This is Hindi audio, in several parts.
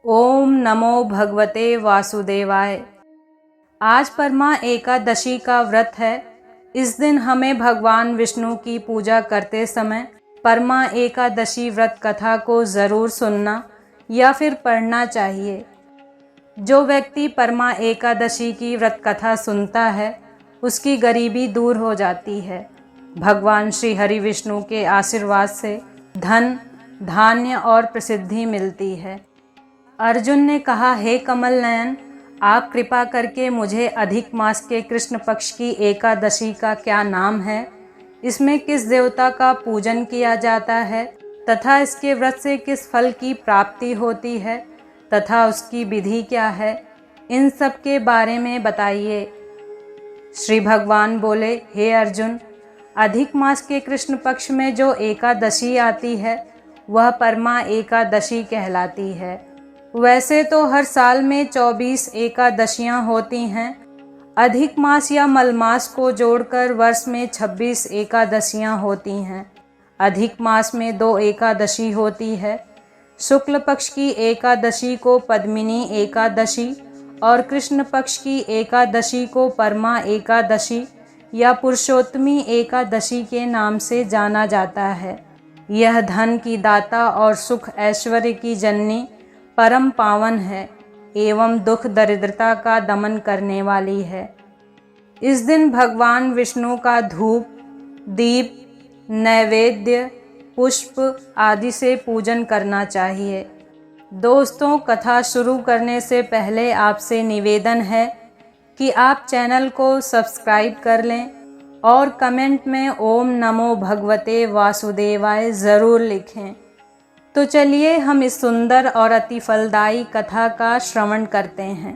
ओम नमो भगवते वासुदेवाय। आज परमा एकादशी का व्रत है। इस दिन हमें भगवान विष्णु की पूजा करते समय परमा एकादशी व्रत कथा को ज़रूर सुनना या फिर पढ़ना चाहिए। जो व्यक्ति परमा एकादशी की व्रत कथा सुनता है उसकी गरीबी दूर हो जाती है। भगवान श्री हरि विष्णु के आशीर्वाद से धन, धान्य और प्रसिद्धि मिलती है। अर्जुन ने कहा, हे कमल नयन, आप कृपा करके मुझे अधिक मास के कृष्ण पक्ष की एकादशी का क्या नाम है, इसमें किस देवता का पूजन किया जाता है तथा इसके व्रत से किस फल की प्राप्ति होती है तथा उसकी विधि क्या है, इन सब के बारे में बताइए। श्री भगवान बोले, हे अर्जुन, अधिक मास के कृष्ण पक्ष में जो एकादशी आती है वह परमा एकादशी कहलाती है। वैसे तो हर साल में 24 एकादशियां होती हैं। अधिक मास या मलमास को जोड़कर वर्ष में 26 एकादशियां होती हैं। अधिक मास में 2 एकादशी होती है। शुक्ल पक्ष की एकादशी को पद्मिनी एकादशी और कृष्ण पक्ष की एकादशी को परमा एकादशी या पुरुषोत्तमी एकादशी के नाम से जाना जाता है। यह धन की दाता और सुख ऐश्वर्य की जननी परम पावन है एवं दुख दरिद्रता का दमन करने वाली है। इस दिन भगवान विष्णु का धूप, दीप, नैवेद्य, पुष्प आदि से पूजन करना चाहिए। दोस्तों, कथा शुरू करने से पहले आपसे निवेदन है कि आप चैनल को सब्सक्राइब कर लें और कमेंट में ओम नमो भगवते वासुदेवाय ज़रूर लिखें। तो चलिए हम इस सुंदर और अति फलदायी कथा का श्रवण करते हैं।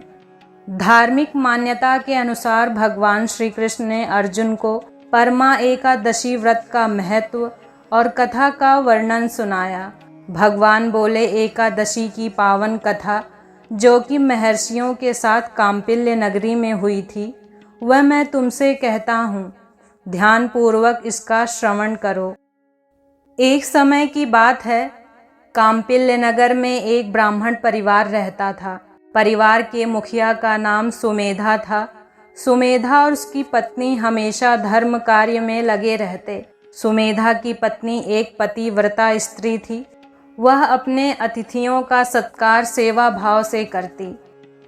धार्मिक मान्यता के अनुसार भगवान श्री कृष्ण ने अर्जुन को परमा एकादशी व्रत का महत्व और कथा का वर्णन सुनाया। भगवान बोले, एकादशी की पावन कथा जो कि महर्षियों के साथ काम्पिल्य नगरी में हुई थी वह मैं तुमसे कहता हूँ, ध्यानपूर्वक इसका श्रवण करो। एक समय की बात है, काम्पिल्य नगर में एक ब्राह्मण परिवार रहता था। परिवार के मुखिया का नाम सुमेधा था। सुमेधा और उसकी पत्नी हमेशा धर्म कार्य में लगे रहते। सुमेधा की पत्नी एक पतिव्रता स्त्री थी। वह अपने अतिथियों का सत्कार सेवा भाव से करती।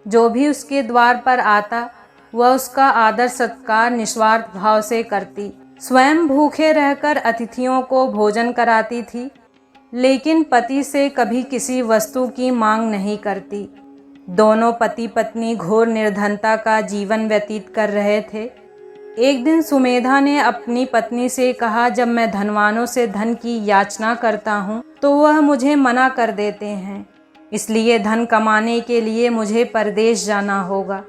जो भी उसके द्वार पर आता वह उसका आदर सत्कार निस्वार्थ भाव से करती। स्वयं भूखे रहकर अतिथियों को भोजन कराती थी, लेकिन पति से कभी किसी वस्तु की मांग नहीं करती। दोनों पति पत्नी घोर निर्धनता का जीवन व्यतीत कर रहे थे। एक दिन सुमेधा ने अपनी पत्नी से कहा, जब मैं धनवानों से धन की याचना करता हूँ तो वह मुझे मना कर देते हैं। इसलिए धन कमाने के लिए मुझे परदेश जाना होगा।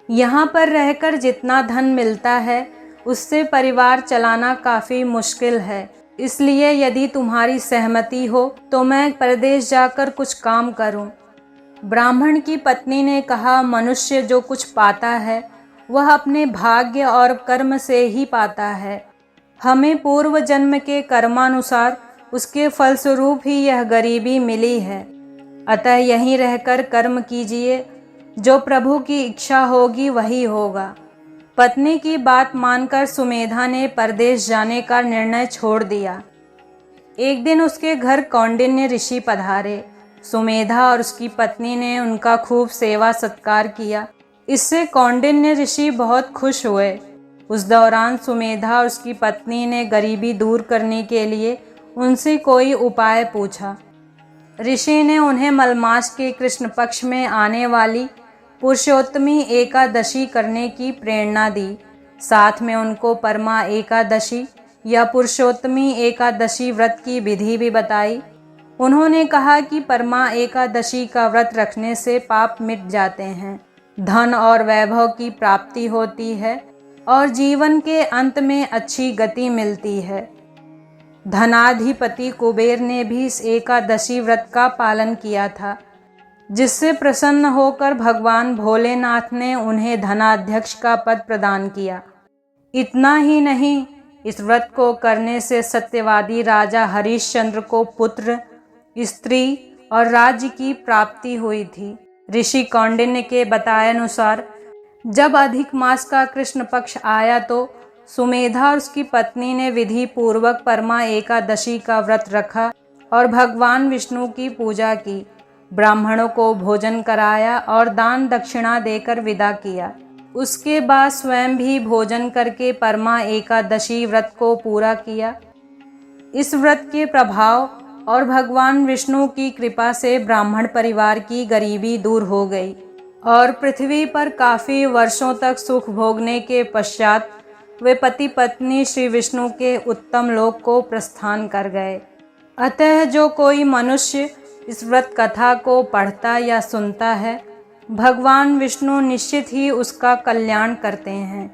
यहाँ पर रहकर जितना धन मिलता है उससे परिवार चलाना काफ़ी मुश्किल है। इसलिए यदि तुम्हारी सहमति हो तो मैं परदेश जाकर कुछ काम करूं। ब्राह्मण की पत्नी ने कहा, मनुष्य जो कुछ पाता है वह अपने भाग्य और कर्म से ही पाता है। हमें पूर्व जन्म के कर्मानुसार उसके फलस्वरूप ही यह गरीबी मिली है। अतः यहीं रहकर कर्म कीजिए, जो प्रभु की इच्छा होगी वही होगा। पत्नी की बात मानकर सुमेधा ने परदेश जाने का निर्णय छोड़ दिया। एक दिन उसके घर कौंडिन्य ऋषि पधारे। सुमेधा और उसकी पत्नी ने उनका खूब सेवा सत्कार किया। इससे कौंडिन्य ऋषि बहुत खुश हुए। उस दौरान सुमेधा और उसकी पत्नी ने गरीबी दूर करने के लिए उनसे कोई उपाय पूछा। ऋषि ने उन्हें मलमास के कृष्ण पक्ष में आने वाली पुरुषोत्तमी एकादशी करने की प्रेरणा दी। साथ में उनको परमा एकादशी या पुरुषोत्तमी एकादशी व्रत की विधि भी बताई। उन्होंने कहा कि परमा एकादशी का व्रत रखने से पाप मिट जाते हैं, धन और वैभव की प्राप्ति होती है और जीवन के अंत में अच्छी गति मिलती है। धनाधिपति कुबेर ने भी इस एकादशी व्रत का पालन किया था, जिससे प्रसन्न होकर भगवान भोलेनाथ ने उन्हें धनाध्यक्ष का पद प्रदान किया। इतना ही नहीं, इस व्रत को करने से सत्यवादी राजा हरिश्चंद्र को पुत्र, स्त्री और राज्य की प्राप्ति हुई थी। ऋषि कौंडिन्य के बताए अनुसार जब अधिक मास का कृष्ण पक्ष आया तो सुमेधा और उसकी पत्नी ने विधि पूर्वक परमा एकादशी का व्रत रखा और भगवान विष्णु की पूजा की, ब्राह्मणों को भोजन कराया और दान दक्षिणा देकर विदा किया। उसके बाद स्वयं भी भोजन करके परमा एकादशी व्रत को पूरा किया। इस व्रत के प्रभाव और भगवान विष्णु की कृपा से ब्राह्मण परिवार की गरीबी दूर हो गई और पृथ्वी पर काफ़ी वर्षों तक सुख भोगने के पश्चात वे पति पत्नी श्री विष्णु के उत्तम लोक को प्रस्थान कर गए। अतः जो कोई मनुष्य इस व्रत कथा को पढ़ता या सुनता है, भगवान विष्णु निश्चित ही उसका कल्याण करते हैं।